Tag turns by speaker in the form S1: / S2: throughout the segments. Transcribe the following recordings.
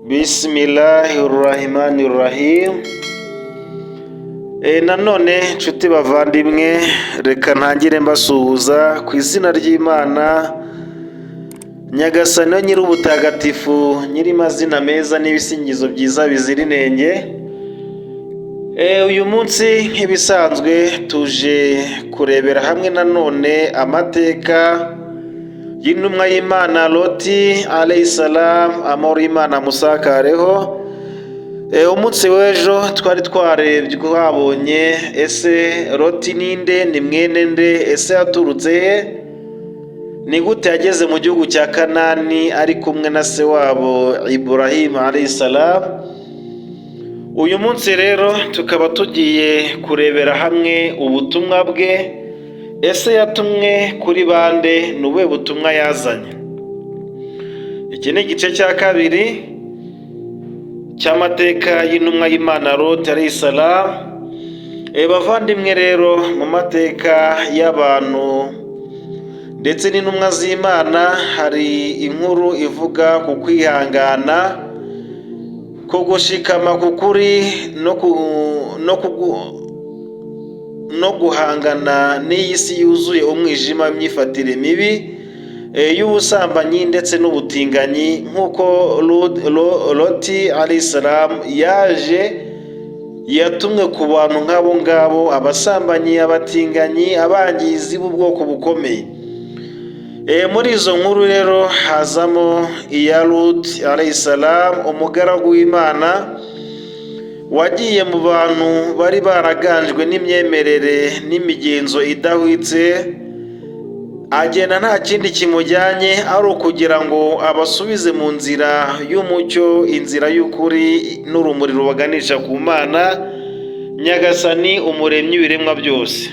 S1: Bismillahirrahmanirrahim. Nanone nshuti bavandimwe, reka ntangire mbasuhuza ku izina ry'Imana Nyagasani nyir'ubutagatifu, nyir'amazina meza n'ibisingizo byiza bizira inenge. Uyu munsi nk'ibisanzwe tuje kurebera hamwe nanone amateka y'intumwa y'Imana Loti alayhisalam, amahoro y'Imana musakareho. Umunsi w'ejo twari twabonye ese Loti ninde, ni mwene nde, ese yaturutse he, ni gute yageze mu gihugu cya Kanani ari kumwe na se wabo Ibrahim alayhisalam. Uyu munsi rero tukaba tugiye kurebera hamwe ubutumwa bwe. Ese yatumwe kuri bande, ni ubuhe butumwa yazanye? Iki ni igice cya kabiri cy'amateka y'intumwa y'Imana Loti alayhisalam. Bavandimwe rero, mu mateka y'abantu ndetse n'intumwa z'Imana hari inkuru ivuga ku kwihangana, ku gushikama ku kuri no guhangana n'iyi si yuzuye umwijima, imyifatire mibi y'ubusambanyi ndetse n'ubutinganyi, nk'uko Loti alayhisalam yatumwe ku bantu nk'abo ngabo, abasambanyi, abatinganyi, abangizi b'ubwoko bukomeye. Muri izo nkuru rero hazamo iya Loti alayhisalam, umugaragu w'Imana wagiye mu bantu bari baraganjwe n'imyemerere n'imigenzo idahwitse, agenda nta kindi kimujyanye ari ukugira ngo abasubize mu nzira y'umucyo, inzira y'ukuri n'urumuri rubaganisha ku Mana Nyagasani, umuremyi w'ibiremwa byose.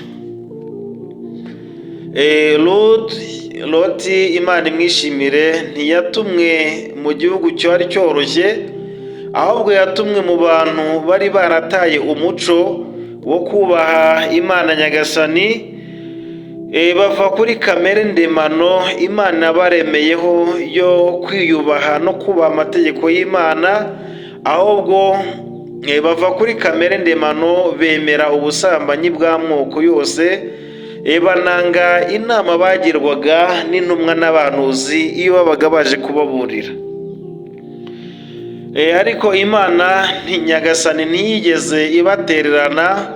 S1: Loti, Imana imwishimire, ntiyatumwe mu gihugu cyari cyoroshye, ahubwo yatumwe mu bantu bari barataye umuco wo kubaha Imana Nyagasani, bava kuri kamere ndemano Imana baremeyeho yo kwiyubaha no kubaha amategeko y'Imana, ahubwo bava kuri kamere ndemano bemera ubusambanyi bw'amoko yose, bananga inama bagirwaga n'intumwa n'abahanuzi iyo babaga baje kubaburira. Ariko Imana Nyagasani ntiyigeze ibatererana,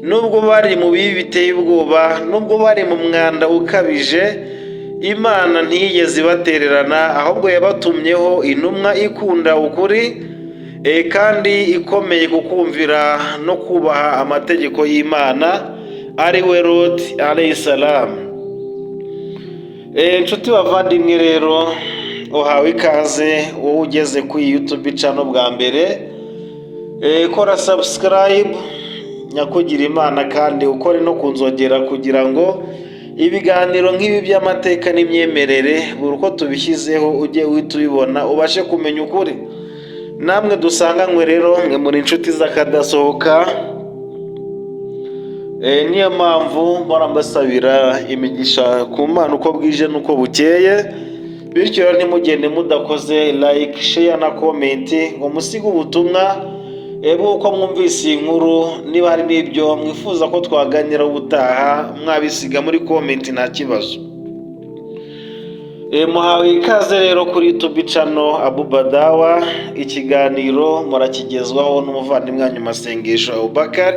S1: nubwo bari mu bibi biteye ubwoba, nubwo bari mu mwanda ukabije, Imana ntiyigeze ibatererana, ahubwo yabatumyeho intumwa ikunda ukuri kandi ikomeye kukumvira no kubaha amategeko y'Imana, ari we Loti alayhisalam. Inshuti bavandimwe rero, uhawe ikaze wowe ugeze kuri YouTube channel bwa mbere. Kora subscribe nyakugira Imana, kandi ukore no kunzogera kugira ngo ibiganiro nk'ibi by'amateka n'imyemerere buri uko tubishyizeho ujye uhita ubibona, ubashe kumenya ukuri. Namwe dusanganywe rero, mwe muri inshuti z'akadasohoka, niyo mpamvu mpora mbasabira imigisha ku Mana uko bwije n'uko bukeye. Bityo rero ntimugende mudakoze like, share na comment ngo musige ubutumwa bw'uko mwumvise iyi nkuru. Niba hari n'ibyo mwifuza ko twaganira ubutaha, mwabisiga muri comment nta kibazo. Muhawe ikaze rero kuri YouTube channel Abubadawa. Ikiganiro murakigezwaho n'umuvandimwe wanyu Masengesho Abubakar.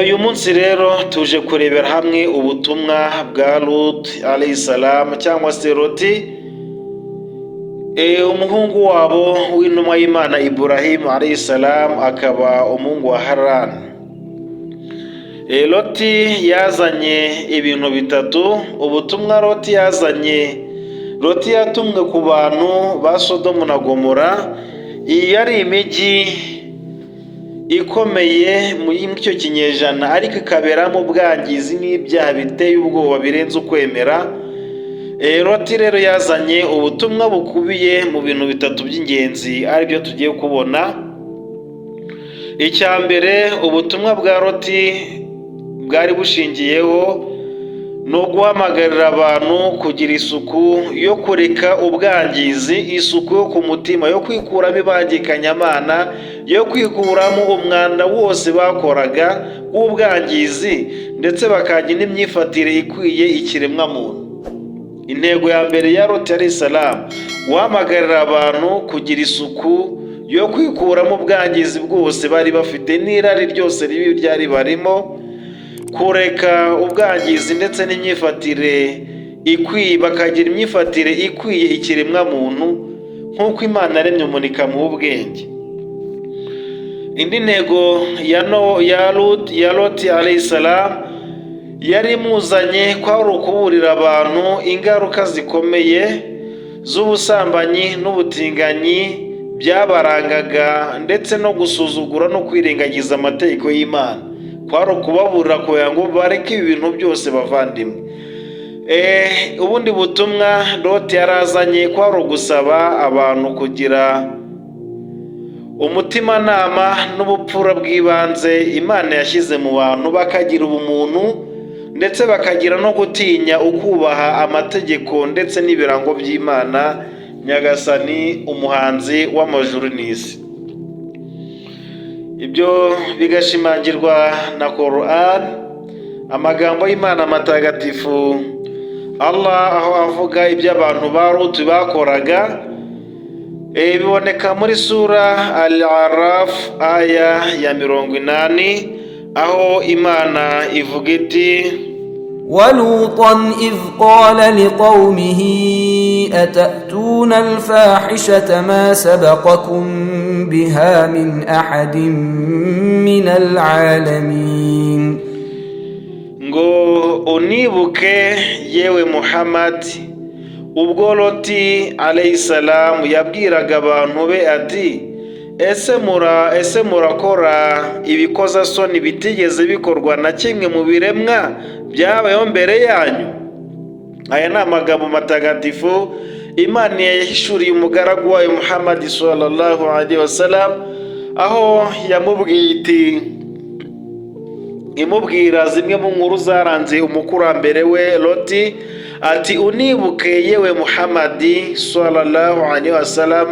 S1: Uyu munsi rero tuje kurebera hamwe ubutumwa bwa Loti alayhisalam, cyangwa se Loti, umuhungu wabo w'intumwa y'Imana Ibrahim alayhisalam, akaba umuhungu wa Haran. Loti yazanye ibintu bitatu. Ubutumwa Loti yazanye: Loti yatumwe ku bantu ba Sodomu na Gomora. Iyi yari imijyi ikomeye muri icyo kinyejana, ariko ikaberamo ubwangizi n'ibyaha biteye ubwoba birenze ukwemera. Loti rero yazanye ubutumwa bukubiye mu bintu bitatu by'ingenzi, aribyo tugiye kubona. Icya mbere, ubutumwa bwa Loti bwari bushingiyeho ni uguhamagarira abantu kugira isuku yo kureka ubwangizi, isuku yo ku mutima, yo kwikuramo ibangikanyamana, yo kwikuramo umwanda wose bakoraga w'ubwangizi, ndetse bakagira n'imyifatire ikwiye ikiremwamuntu. Intego ya mbere ya Loti alayhi salam, guhamagarira abantu kugira isuku yo kwikuramo ubwangizi bwose bari bafite n'irari ryose ribi ryari barimo, kureka ubwangizi ndetse n'imyifatire ikwiye, bakagira imyifatire ikwiye ikiremwamuntu nk'uko Imana yaremye umuntu ikamuha ubwenge. Indi ntego ya Loti alayhi salam yari imuzanye kwari ukuburira abantu ingaruka zikomeye z'ubusambanyi n'ubutinganyi byabarangaga, ndetse no gusuzugura no kwirengagiza amategeko y'Imana. Kwari ukubaburira kugira ngo bareke ibi bintu byose bavandimwe. Ubundi butumwa Loti yarazanye kwari ugusaba abantu kugira umutimanama n'ubupfura bw'ibanze Imana yashyize mu bantu, bakagira ubumuntu ndetse bakagira no gutinya ukubaha amategeko ndetse n'ibirango by'Imana Nyagasani, umuhanzi w'amajuru n'isi. Ibyo bigashimangirwa na Quran, amagambo y'Imana matagatifu. Allah aho avuga ibyo abantu ba Loti bakoraga, biboneka muri sura Al-Araf aya ya 80, aho Imana ivuga iti:
S2: ولوطا إذ قال لقومه أتأتون الفاحشة ما سبقكم بها من أحد من العالمين.
S1: ngo unibuke yewe Muhammad ubwo Loti alayhi salam yabwiraga abantu be ati: ese murakora ibikozasoni bitigeze bikorwa na kimwe mu biremwa byabayeho mbere yanyu? Aya ni amagambo matagatifu Imana yahishuriye umugaragu wayo Muhammad sallallahu alaihi wasallam, aho yamubwiye iti, imubwira zimwe mu nkuru zaranze umukurambere we Loti, ati: unibuke yewe Muhammad sallallahu alaihi wasallam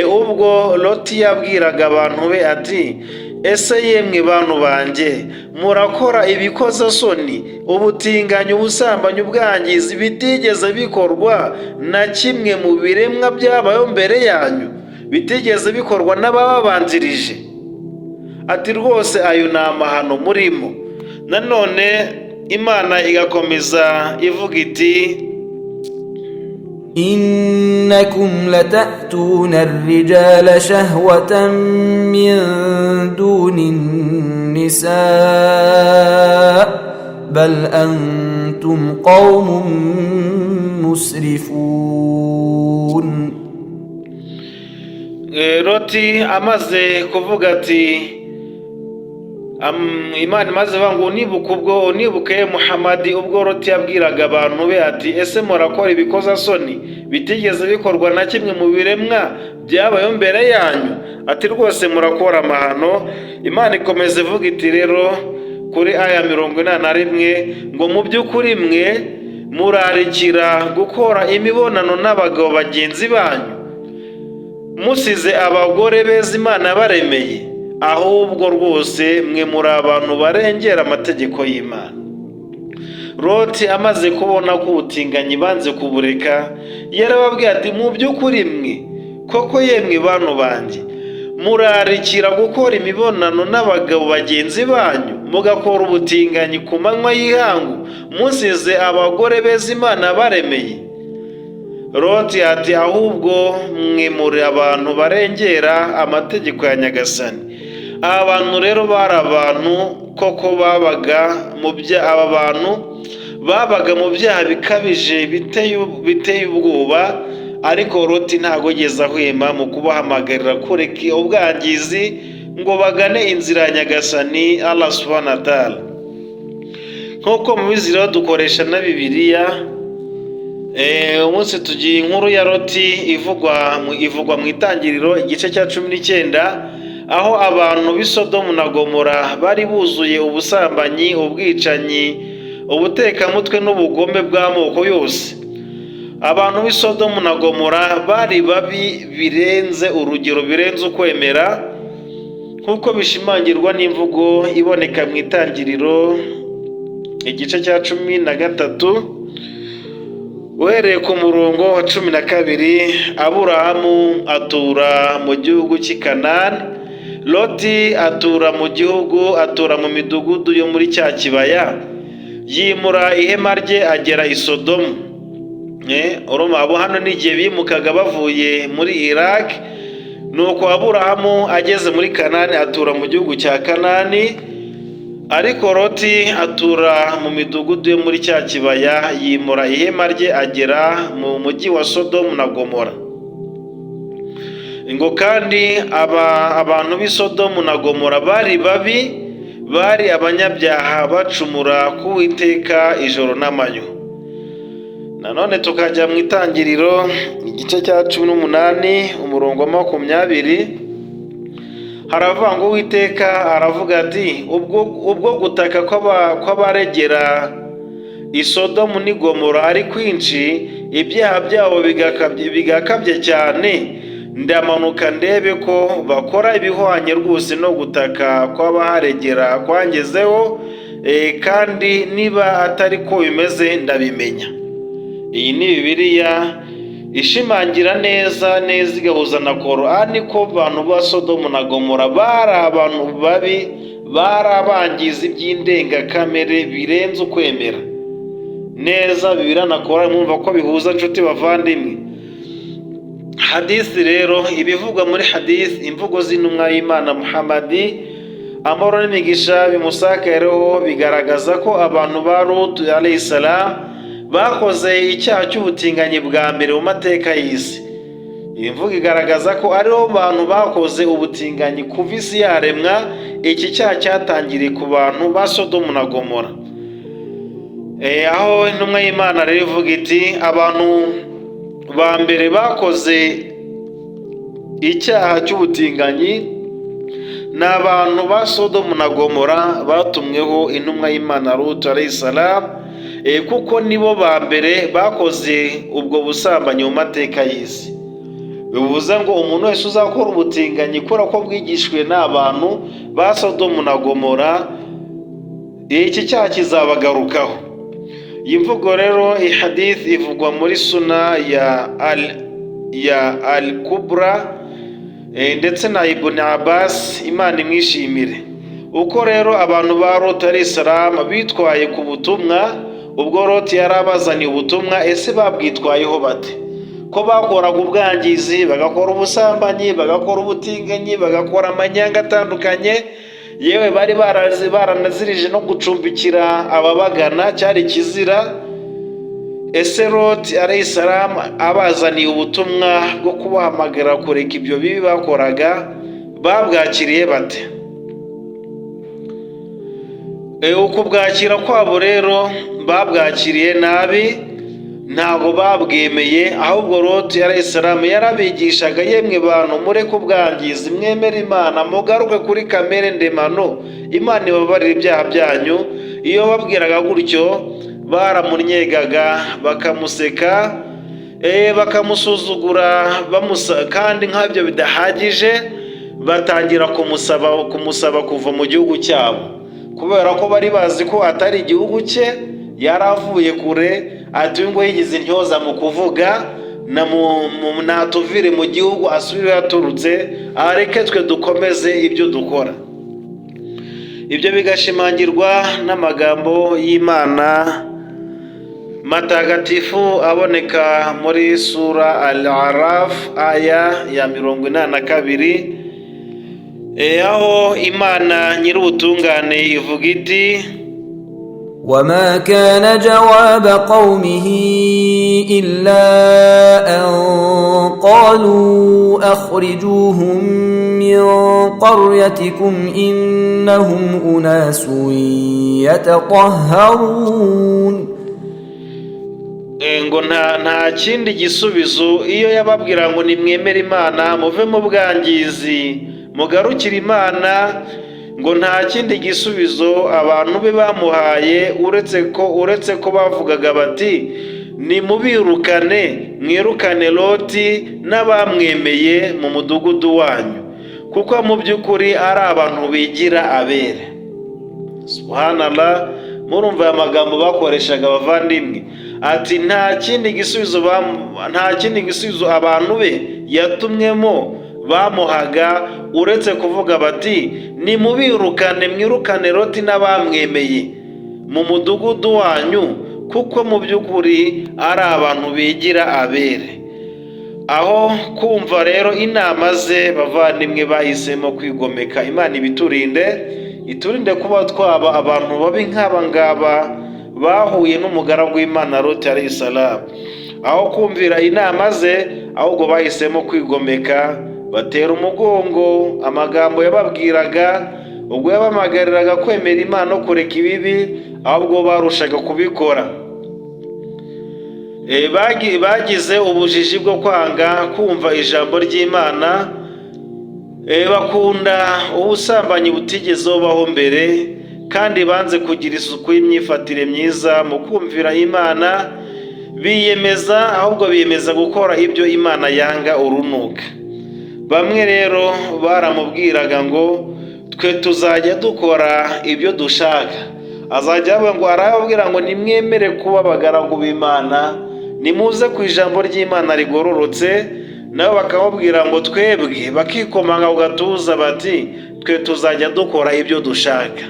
S1: ubwo Loti yabwiraga abantu be ati: ese yemwe bantu banjye murakora ibikozasoni, ubutinganyi, ubusambanyi, ubwangizi bitigeze bikorwa na kimwe mu biremwa byabayeho mbere yanyu, bitigeze bikorwa n'ababanzirije? Ati rwose ayo ni amahano murimo. Nanone Imana igakomeza ivuga iti:
S2: إنكم لتأتون الرجال شهوة من دون النساء بل أنتم قوم مسرفون.
S1: Loti amaze kuvuga ati, Imana imaze ngo unibuke Muhammad ubwo Loti yabwiraga abantu be ati: ese murakora ibikozasoni bitigeze bikorwa na kimwe mu biremwa byabayeho mbere yanyu? Ati rwose murakora amahano. Imana ikomeza ivuga iti rero kuri aya 81 ngo mu by'ukuri mwe murarikira gukora imibonano n'abagabo bagenzi banyu musize abagore beza Imana yabaremeye, ahubwo rwose mwe muri abantu barengera amategeko y'Imana. Loti amaze kubona ko ubutinganyi banze kubureka, yarababwiye ati: mu by'ukuri mwe koko yemwe bantu banjye murarikira gukora imibonano n'abagabo bagenzi banyu, mugakora ubutinganyi ku manywa y'ihangu musize abagore beza Imana yabaremeye. Loti ati: ahubwo mwe muri abantu barengera amategeko ya Nyagasani. Aba bantu rero bari abantu koko babaga mu byaha bikabije biteye ubwoba, ariko Loti ntago yigeze ahwema mu kubahamagarira kureka ubwangizi ngo bagane inzira ya Nyagasani Allah subhanahu wa ta'ala. Nk'uko mubizi rero dukoresha na Bibiliya, umunsi tugiye inkuru ya Loti ivugwa mu Itangiriro igice cya 19, aho abantu b'i Sodomu na Gomora bari buzuye ubusambanyi, ubwicanyi, ubutekamutwe n'ubugome bw'amoko yose. Abantu b'i Sodomu na Gomora bari babi birenze urugero, birenze ukwemera, nk'uko bishimangirwa n'imvugo iboneka mu Itangiriro igice cya 13 uhereye ku murongo wa 12. Aburahamu atura mu gihugu cy'i Kanani, Loti atura mu gihugu, atura mu midugudu yo muri cya kibaya, yimura ihema rye agera i Sodomu. Urumva abo hano n'igihe bimukaga bavuye muri Iraq, nuko Aburahamu ageze muri Kanani atura mu gihugu cya Kanani, ariko Loti atura mu midugudu yo muri cya kibaya, yimura ihema rye agera mu mujyi wa Sodomu na Gomora. Ngo kandi abantu b'i Sodomu na Gomora bari babi, bari abanyabyaha, bacumura ku Uwiteka ijoro n'amanywa. Nanone tukajya mu Itangiriro igice cya 18 umurongo wa 20, haravuga ngo Uwiteka aravuga ati, ubwo gutaka kw'abaregera i Sodomu n'i Gomora ari kwinshi, ibyaha byabo bigakabye cyane, ndamanuka ndebe ko bakora ibihwanye rwose no gutaka kw'abaharegera kwangezeho, kandi niba atari ko bimeze ndabimenya. Iyi ni Bibiliya ishimangira neza igahuza na Korani ko abantu ba Sodomu na Gomora bari abantu babi, bari abangizi by'indengakamere birenze ukwemera neza. Bibiliya na Korani mwumva ko bihuza, nshuti bavandimwe. Hadisi rero, ibivugwa muri hadisi, imvugo z'intumwa y'Imana Muhammadi, amahoro n'imigisha bimusakareho, bigaragaza ko abantu ba Lutu alayhi salam bakoze icyaha cy'ubutinganyi bwa mbere mu mateka y'isi. Iyi mvugo igaragaza ko aribo bantu bakoze ubutinganyi kuva isi yaremwa. Iki cyaha cyatangiriye ku bantu ba Sodomu na Gomora, aho intumwa y'Imana rero ivuga iti, abantu ba mbere bakoze icyaha cy'ubutinganyi ni abantu ba Sodomu na Gomora, batumweho intumwa y'Imana Lutu alayhi salam, kuko nibo ba mbere bakoze ubwo busambanyi mu mateka y'isi. Bivuze ngo umuntu wese uzakora ubutinganyi kubera ko bwigishwe n'abantu ba Sodomu na Gomora, iki cyaha kizabagarukaho. Iyi mvugo rero, iyi hadith ivugwa muri Suna ya Al-Kubra ndetse na Ibn Abbas, Imana imwishimire. Uko rero abantu ba Lutu alayhi salam bitwaye ku butumwa, ubwo Loti yari abazaniye ubutumwa, ese babwitwayeho bate? Ko bakoraga ubwangizi, bagakora ubusambanyi, bagakora ubutinganyi, bagakora amanyanga atandukanye, yewe bari baranazirije no gucumbikira ababagana, cyari kizira. Ese Loti alayhi salam abazaniye ubutumwa bwo kubahamagara kureka ibyo bibi bakoraga, babwakiriye bate? Uko bwakira kwabo rero, babwakiriye nabi, ntabwo babwemeye. Ahubwo Loti alayhi salam yarabigishaga, yemwe bantu mureke ubwangizi, mwemere Imana, mugaruke kuri kamere ndemano, Imana ibabarira ibyaha byanyu. Iyo babwiraga gutyo, baramunyegaga, bakamuseka, bakamusuzugura, kandi nk'ibyo bidahagije, batangira kumusaba kuva mu gihugu cyabo, kubera ko bari bazi ko atari igihugu cye, yaravuye kure. Ati ngo yigize intyoza mu kuvuga, natuvire mu gihugu asubire yaturutse, areke twe dukomeze ibyo dukora. Ibyo bigashimangirwa n'amagambo y'Imana matagatifu aboneka muri Sura Al-Araf aya ya 82, aho Imana nyir'ubutungane ivuga iti,
S2: وما كان جواب قومه إلا أن قالوا أخرجوهم من قريتكم إنهم أناس يتطهرون.
S1: ngo nta kindi gisubizo iyo yababwira ngo nimwemere Imana, muve mu bwangizi, mugarukire Imana, ngo nta kindi gisubizo abantu be bamuhaye uretse ko bavugaga bati nimubirukane, mwirukane Loti n'abamwemeye mu mudugudu wanyu, kuko mu by'ukuri ari abantu bigira abere. Subhanallah, murumva aya magambo bakoreshaga abavandimwe, ati nta kindi gisubizo abantu be yatumwemo bamuhaga uretse kuvuga bati nimubirukane, mwirukane Loti n'abamwemeye mu mudugudu wanyu, kuko mu by'ukuri ari abantu bigira abere. Aho kumva rero inama ze, bavandimwe bahisemo kwigomeka. Imana iturinde kuba twaba abantu babi nk'aba ngaba bahuye n'umugaragu w'Imana Loti alayhi salam. Aho kumvira inama ze, ahubwo bahisemo kwigomeka, batera umugongo amagambo yababwiraga, ubwo yabamagariraga kwemera Imana no kureka ibibi, ahubwo barushaga kubikora. Bagize ubujiji bwo kwanga kumva ijambo ry'Imana, bakunda ubusambanyi butigeze bubaho mbere, kandi banze kugira isuku y'imyifatire myiza mu kumvira Imana, ahubwo biyemeza gukora ibyo Imana yanga urunuka. Bamwe rero baramubwiraga ngo twe tuzajya dukora ibyo dushaka, azajya arababwira ngo nimwemere kuba abagaragu b'Imana, nimuze ku ijambo ry'Imana rigororotse, nabo bakamubwira ngo twebwe, bakikomanga ku gatuza bati twe tuzajya dukora ibyo dushaka.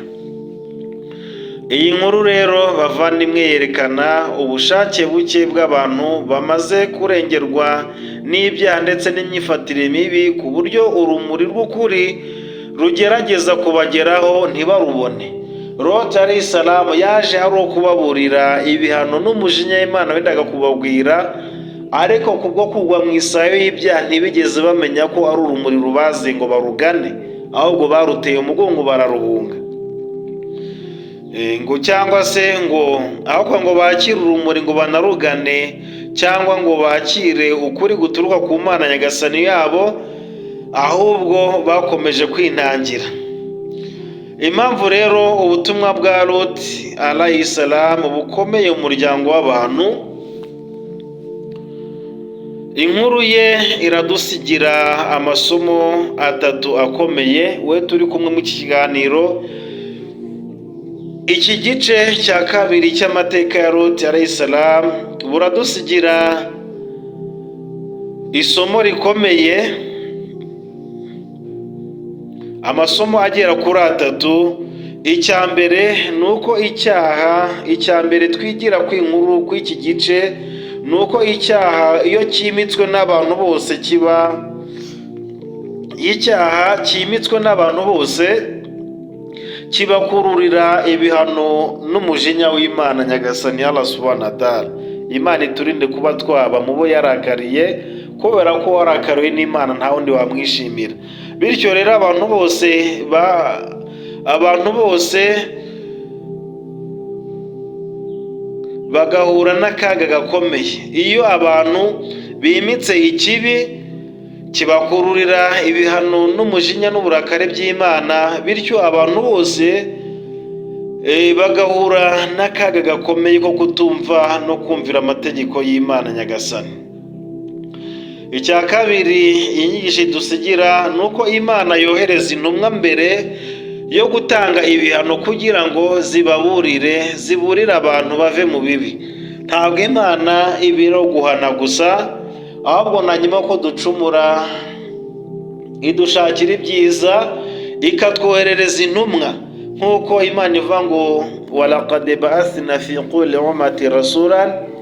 S1: Iyi nkuru rero bavandimwe yerekana ubushake buke bw'abantu bamaze kurengerwa n'ibyaha ndetse n'imyifatire mibi, ku buryo urumuri rw'ukuri rugerageza kubageraho ntibarubone. Loti alayhi salam yaje ari ukubaburira ibihano n'umujinya Imana wendaga kubabwira, ariko kubwo kugwa mu isayo y'ibyaha ntibigeze bamenya ko ari urumuri rubaze ngo barugane, ahubwo baruteye umugongo bararuhunga. Ngo cyangwa se ngo ahubwo ngo bakire urumuri ngo banarugane, cyangwa ngo bakire ukuri guturuka ku Mana Nyagasani yabo, ahubwo bakomeje kwinangira. Impamvu rero ubutumwa bwa Loti alayhi salam bukomeye mu muryango w'abantu, inkuru ye iradusigira amasomo atatu akomeye. We turi kumwe mu kiganiro, iki gice cya kabiri cy'amateka ya Loti alayhi salam buradusigira isomo rikomeye, amasomo agera kuri atatu. Icya mbere ni uko icya mbere twigira ku inkuru kw'iki gice ni uko icyaha iyo cyimitswe n'abantu bose kibakururira ibihano n'umujinya w'Imana Nyagasani Allah subhanahu wa ta'ala. Imana iturinde kuba twaba mu bo yarakariye, kubera ko warakariwe n'Imana nta wundi wamwishimira. Bityo rero abantu bose bagahura n'akaga gakomeye iyo abantu bimitse ikibi kibakururira ibihano n'umujinya n'uburakari by'Imana, bityo abantu bose bagahura n'akaga gakomeye ko kutumva no kumvira amategeko y'Imana Nyagasani. Icya kabiri inyigisho idusigira ni uko Imana yohereza intumwa mbere yo gutanga ibihano kugira ngo ziburire abantu bave mu bibi. Ntabwo Imana ibiro guhana gusa, ahubwo na nyuma ko ducumura idushakira ibyiza, ikatwoherereza intumwa, nk'uko Imana ivuga ngo walaqad ba'athna fi kulli ummati rasulan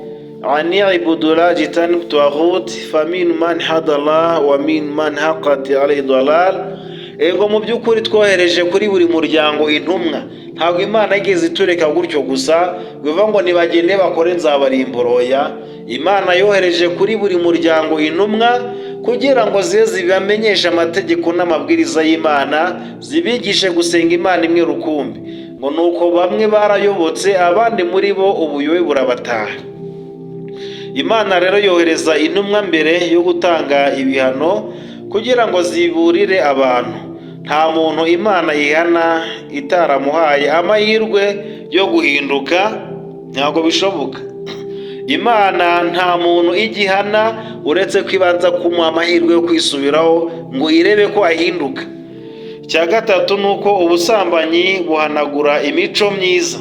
S1: an i'budu llaha wajtanibu at-taghut faminhum man hada Allah wa minhum man haqqat alayhi dalal. Ego mu by'ukuri twohereje kuri buri muryango intumwa. Ntabwo Imana igeze itureka gutyo gusa bivuga ngo nibagende bakore nzabarimboroya. Imana yohereje kuri buri muryango intumwa kugira ngo zibamenyeshe amategeko n'amabwiriza y'Imana, zibigishe gusenga Imana imwe rukumbi. Ngo nuko bamwe barayobotse, abandi muri bo ubuyobe burabataha. Imana rero yohereza intumwa mbere yo gutanga ibihano kugira ngo ziburire abantu. nta muntu Imana yihana itaramuhaye amahirwe yo guhinduka, ntabwo bishoboka. Imana nta muntu igihana uretse ko ibanza kumuha amahirwe yo kwisubiraho ngo irebe ko ahinduka. Icya gatatu ni uko ubusambanyi buhanagura imico myiza.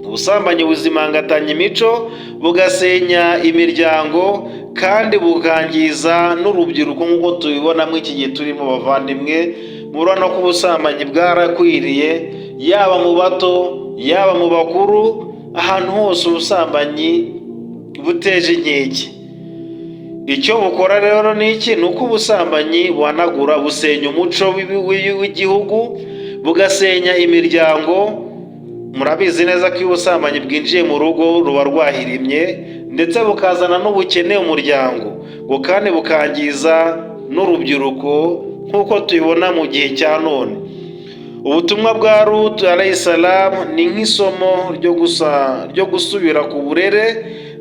S1: Ubusambanyi buzimangatanya imico, bugasenya imiryango, kandi bukangiza n'urubyiruko nk'uko tubibona muri iki gihe turimo bavandimwe. Murabona ko ubusambanyi bwarakwiriye, yaba mu bato yaba mu bakuru, ahantu hose ubusambanyi buteje inkeke. Icyo bukora rero ni iki? Ni uko ubusambanyi buhanagura, busenya umuco w'igihugu, bugasenya imiryango. Murabizi neza ko iyo ubusambanyi bwinjiye mu rugo ruba rwahirimye, ndetse bukazana n'ubukene mu muryango, ngo kandi bukangiza n'urubyiruko nk'uko tubibona mu gihe cya none. Ubutumwa bwa Lut alayhi salam ni nk'isomo ryo gusubira ku burere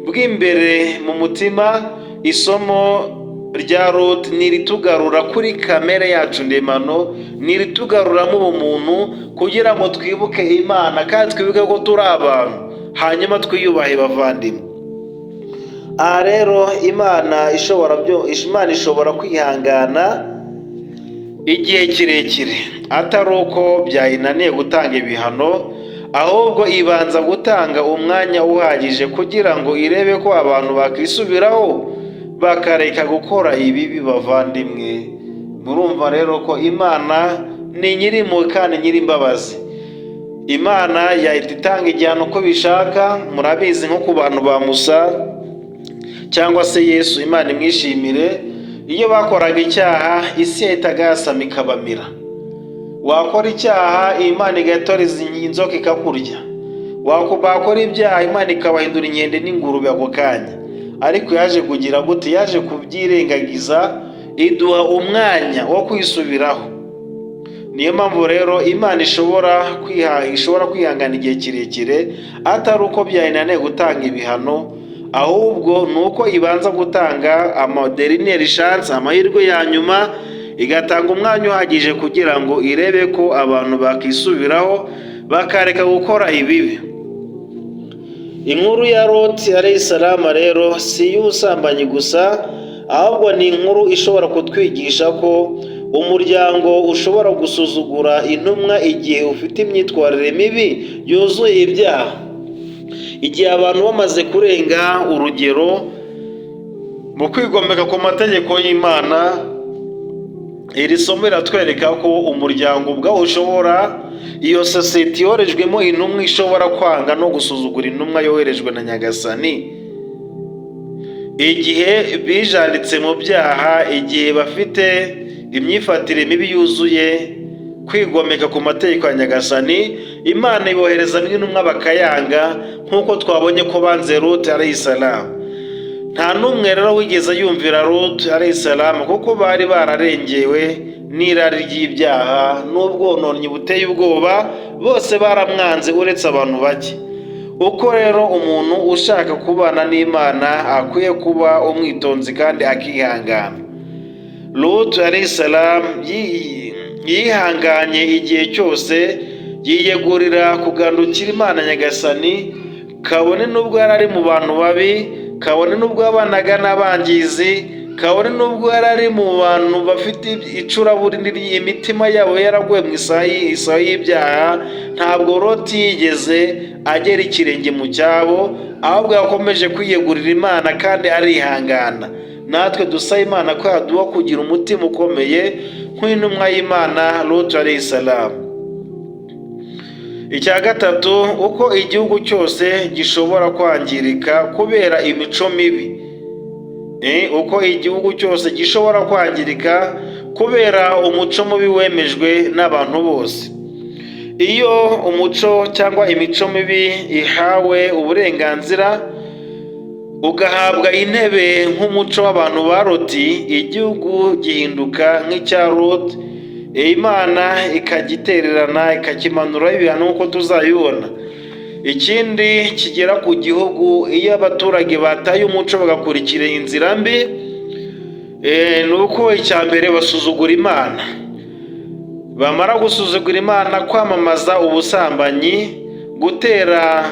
S1: bw'imbere mu mutima. Isomo rya Lut ni iritugarura kuri kamere yacu ndemano, ni iritugaruramo ubumuntu, kugira ngo twibuke Imana kandi twibuke ko turi abantu, hanyuma twiyubahe bavandimwe. Aha rero Imana ishobora kwihangana igihe kirekire, atari uko byayinaniye gutanga ibihano, ahubwo ibanza gutanga umwanya uhagije kugira ngo irebe ko abantu bakisubiraho bakareka gukora ibibi bavandimwe. Murumva rero ko Imana ni nyirimpuhwe kandi nyirimbabazi. Imana yahita itanga igihano uko bishaka. Murabizi nko ku bantu ba Musa cyangwa se Yesu, Imana imwishimire, iyo bakoraga icyaha isi yahitaga yasama ikabamira. Wakora icyaha Imana igatoreza inzoka ikakurya. Bakora ibyaha Imana ikabahindura inkende n'ingurube ako kanya. Ariko yaje kugira gute? Yaje kubyirengagiza, iduha umwanya wo kwisubiraho. Niyo mpamvu rero Imana ishobora kwihangana igihe kirekire, atari uko byayinaniye gutanga ibihano, ahubwo ni uko ibanza gutanga dernière chance, amahirwe ya nyuma, igatanga umwanya uhagije kugira ngo irebe ko abantu bakisubiraho bakareka gukora ibibi. Inkuru ya Lut alayhi salam rero si y'ubusambanyi gusa, ahubwo ni inkuru ishobora kutwigisha ko umuryango ushobora gusuzugura intumwa igihe ufite imyitwarire mibi yuzuye ibyaha. Igihe abantu bamaze kurenga urugero mu kwigomeka ku mategeko y'Imana, iri somo riratwereka ko umuryango ubwawo iyo sosiyete yoherejwemo intumwa ishobora kwanga no gusuzugura intumwa yoherejwe na Nyagasani. Igihe bijanditse mu byaha, igihe bafite imyifatire mibi yuzuye kwigomeka ku mategeko ya Nyagasani, Imana ibohereza intumwa bakayanga, nk'uko twabonye ko banze Lut alayhi salam. Nta n'umwe rero wigeze yumvira Lut alayhi salam, kuko bari bararengewe n'irari ry'ibyaha n'ubwononnyi buteye ubwoba. Bose baramwanze uretse abantu bake. Uko rero umuntu ushaka kubana n'Imana akwiye kuba umwitonzi kandi akihangana. Lut alayhi salam yihanganye igihe cyose, yiyegurira kugandukira Imana Nyagasani, kabone n'ubwo yari ari mu bantu babi, kabone n'ubwo yabanaga n'abangizi, kabone n'ubwo yari ari mu bantu bafite icuraburindi, imitima yabo yaraguye mu isaha y'ibyaha. Ntabwo Lut yigeze agera ikirenge mu cyabo, ahubwo yakomeje kwiyegurira Imana kandi arihangana. Natwe dusaba Imana ko yaduha kugira umutima ukomeye nk'intumwa y'Imana Lut alayhi salam. Icya gatatu, uko igihugu cyose gishobora kwangirika kubera imico mibi. Uko igihugu cyose gishobora kwangirika kubera umuco mubi wemejwe n'abantu bose. Iyo umuco cyangwa imico mibi ihawe uburenganzira, ugahabwa intebe nk'umuco w'abantu ba Loti, igihugu gihinduka nk'icya Lut, Imana ikagitererana ikakimanuraho ibihano nk'uko tuzabibona. Ikindi kigera ku gihugu, iyo abaturage bataye umuco bagakurikira inzira mbi, ni uko icya mbere basuzugura Imana. bamara gusuzugura Imana, kwamamaza ubusambanyi, gutera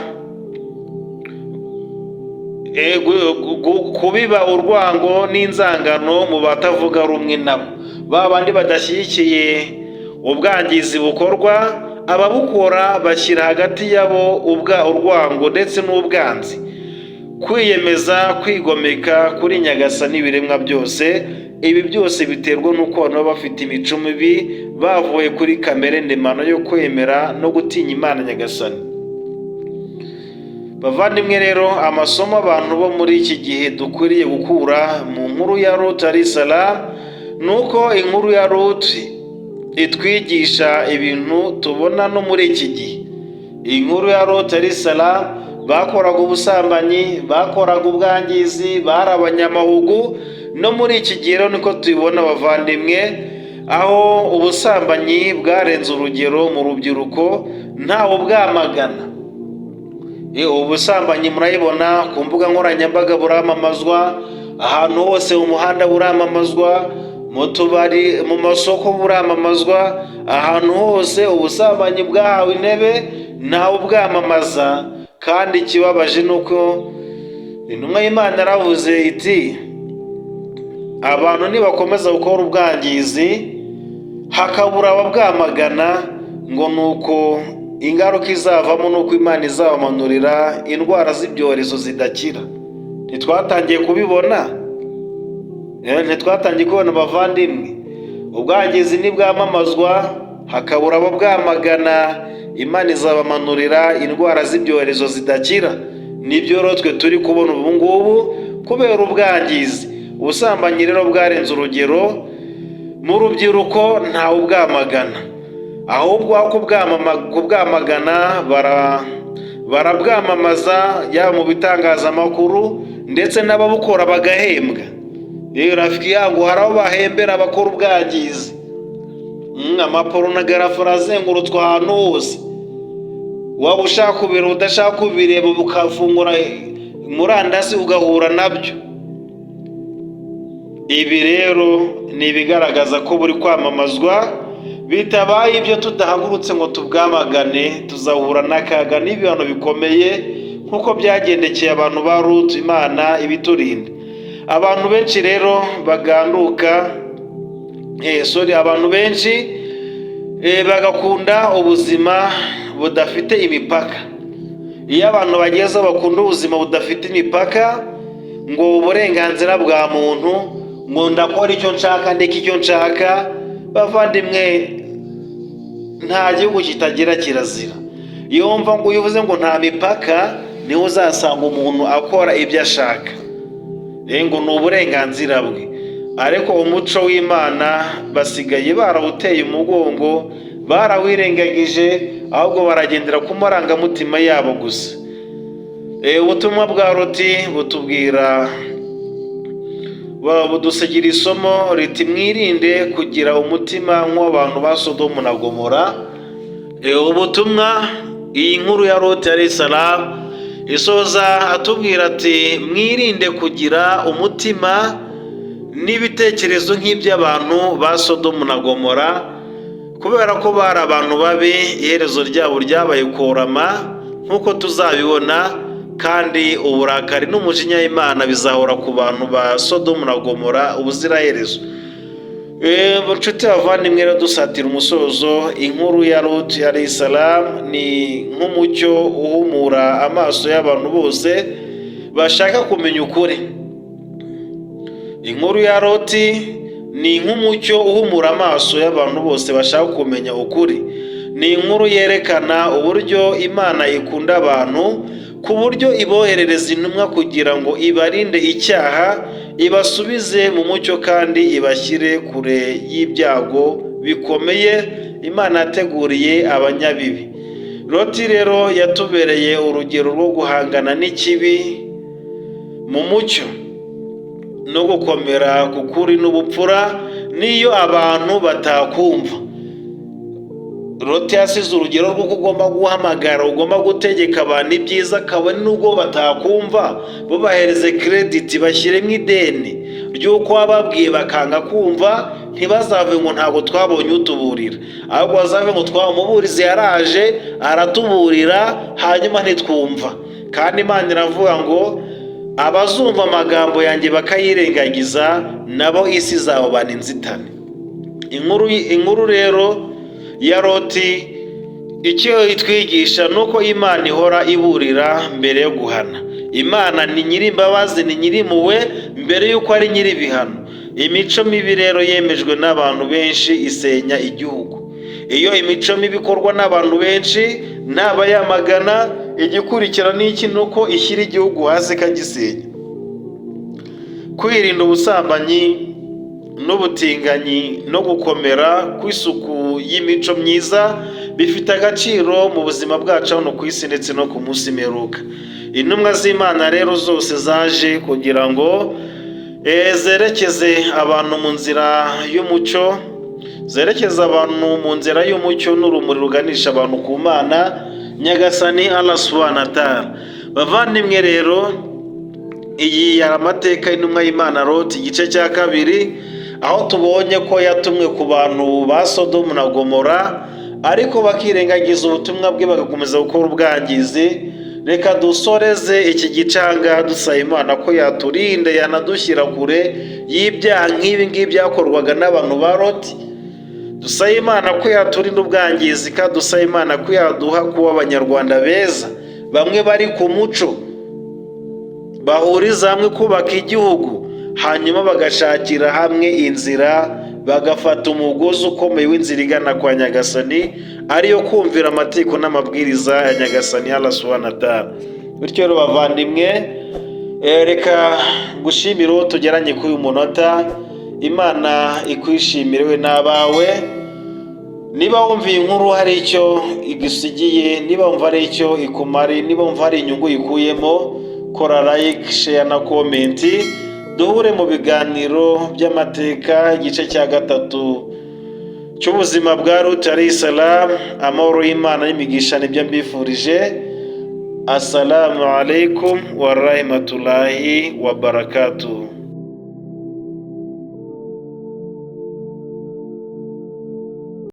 S1: kubiba urwango n'inzangano mu batavuga rumwe nabo, ba bandi badashyigikiye ubwangizi bukorwa, ababukora bashyira hagati yabo urwango ndetse n'ubwanzi, kwiyemeza kwigomeka kuri Nyagasani n'ibiremwa byose. Ibi byose biterwa n'uko abantu baba bafite imico mibi, bavuye kuri kamere ndemano yo kwemera no gutinya Imana Nyagasani. Bavandimwe rero, amasomo abantu bo muri iki gihe dukwiriye gukura mu nkuru ya Lut alayhi salam, nuko inkuru ya Lut itwigisha ibintu tubona no muri iki gihe. Inkuru ya Lut alayhi salam, bakoraga ubusambanyi, bakoraga ubwangizi, bari abanyamahugu. No muri iki gihe rero niko tubibona bavandimwe, aho ubusambanyi bwarenze urugero mu rubyiruko, ntawe bwamagana. Ubusambanyi murayibona ku mbuga nkoranyambaga, buramamazwa ahantu hose, mu muhanda buramamazwa, mu tubari, mu masoko buramamazwa, ahantu hose ubusambanyi bwahawe intebe, ntawe bwamamaza. Kandi ikibabaje nuko intumwa y'Imana yaravuze iti, abantu nibakomeza gukora ubwangizi hakabura ababwamagana, ngo nuko ingaruka izavamo nuko Imana izabamanurira indwara z'ibyorezo zidakira. Ntitwatangiye kubibona? Ntitwatangiye kubona bavandimwe? Ubwangizi nibwamamazwa hakabura ababwamagana, Imana izabamanurira indwara z'ibyorezo zidakira. Nibyo rero twe turi kubona ubu ngubu kubera ubwangizi. Ubusambanyi rero bwarenze urugero mu rubyiruko, ntawe ubwamagana, ahubwo kubwamagana barabwamamaza, yaba mu bitangazamakuru ndetse n'ababukora bagahembwa. Rero rafiki yangu, hari aho bahembera abakora ubwangizi. Amaporunogarafi arazengurutswa ahantu hose, waba ushaka kubireba udashaka kubireba, ukafungura murandasi ugahura nabyo. Ibi rero ni ibigaragaza ko buri kwamamazwa. Bitabaye ibyo tudahagurutse ngo tubwamagane, tuzahura n'akaga n'ibihano bikomeye nk'uko byagendekeye abantu ba Lut. Imana ibiturinde. Abantu benshi rero baganduka, abantu benshi bagakunda ubuzima budafite imipaka. Iyo abantu bageze bakunda ubuzima budafite imipaka, ngo uburenganzira bwa muntu, ngo ndakora icyo nshaka ndeka icyo nshaka, bavandimwe, nta gihugu kitagira kirazira. Iyo wumva ngo uvuze ngo nta mipaka, niho uzasanga umuntu akora ibyo ashaka, ngo ni uburenganzira bwe. Ariko umuco w'Imana basigaye barawuteye umugongo, barawirengagije, ahubwo baragendera ku marangamutima yabo gusa. Ubutumwa bwa Lut butubwira, budusigira isomo riti, mwirinde kugira umutima nk'abantu ba Sodomu na Gomora. Ubutumwa iyi nkuru ya Lut alayhi salam isoza atubwira ati, mwirinde kugira umutima n'ibitekerezo nk'iby'abantu ba Sodomu na Gomora, kubera ko bari abantu babi, iherezo ryabo ryabaye korama nk'uko tuzabibona. Kandi uburakari n'umujinya w'Imana bizahora ku bantu ba Sodomu na Gomora ubuziraherezo. Nshuti bavandimwe rero, dusatira umusozo, inkuru ya Lut alayhi salam ni nk'umucyo uhumura amaso y'abantu bose bashaka kumenya ukuri. Inkuru ya Lut ni nk'umucyo uhumura amaso y'abantu bose bashaka kumenya ukuri. Ni inkuru yerekana uburyo Imana ikunda abantu, ku buryo iboherereza intumwa kugira ngo ibarinde icyaha, ibasubize mu mucyo kandi ibashyire kure y'ibyago bikomeye Imana yateguriye abanyabibi. Lut rero yatubereye urugero rwo guhangana n'ikibi mu mucyo no gukomera ku kuri n'ubupfura n'iyo abantu batakumva. Lut yasize urugero rw'uko ugomba guhamagara, ugomba gutegeka abantu ibyiza, kabone n'ubwo batakumva, bo bahereze credit, bashyiremo ideni, ry'uko wababwiye bakanga kumva, ntibazave ngo ntabwo twabonye utuburira, ahubwo bazave ngo twamuburize yaraje aratuburira hanyuma ntitwumva. Kandi Imana iravuga ngo abazumva amagambo yanjye bakayirengagiza nabo isi izababana inzitane. Inkuru rero ya Loti icyo itwigisha nuko Imana ihora iburira mbere yo guhana. Imana ni nyiri imbabazi, ni nyiri impuhwe mbere y'uko ari nyiri ibihano. Imico mibi rero yemejwe n'abantu benshi isenya igihugu. Iyo imico mibi ikorwa n'abantu benshi ntabayamagana, igikurikira n'iki nuko ishyira igihugu hasi ikagisenya. Kwirinda ubusambanyi n'ubutinganyi no gukomera kw'isuku y'imico myiza bifite agaciro mu buzima bwacu hano ku isi ndetse no ku munsi mperuka. Intumwa z'Imana rero zose zaje kugira ngo zerekeze abantu mu nzira y'umucyo, zerekeza abantu mu nzira y'umucyo n'urumuri ruganisha abantu ku Mana Nyagasani Allah Subhanahu wa Ta'ala. Bavandimwe rero, iyi yari amateka y'intumwa y'Imana Loti igice cya 2, aho tubonye ko yatumwe ku bantu ba Sodomu na Gomora ariko bakirengagiza ubutumwa bwe bagakomeza gukora ubwangizi. Reka dusoreze iki gicanga dusaba Imana ko yaturinda yanadushyira kure y'ibyaha nk'ibi ngibi byakorwaga n'abantu ba Loti. Dusaba Imana ko yaturinda ubwangizi, kandi dusaba Imana ko yaduha kuba abanyarwanda beza, bamwe bari ku muco, bahuriza hamwe kubaka igihugu, hanyuma bagashakira hamwe inzira, bagafata umugozi ukomeye w'inzira igana kwa Nyagasani, ariyo kumvira amategeko n'amabwiriza ya Nyagasani Allah Subhanahu wa Ta'ala. Bityo rero bavandimwe, reka gushimira uwo tugeranye kuri uyu munota. Imana ikwishimire we n'abawe. Niba wumviye inkuru hari icyo igusigiye, niba wumva hari icyo ikumari, niba wumva hari inyungu ikuyemo, kora like, share na comment. Duhure mu biganiro by'amateka igice cya 3 cy'ubuzima bwa Loti alayhi salam. Amahoro y'Imana n'imigisha nibyo mbifurije. Assalamu alaikum wa rahmatullahi wa barakatuh.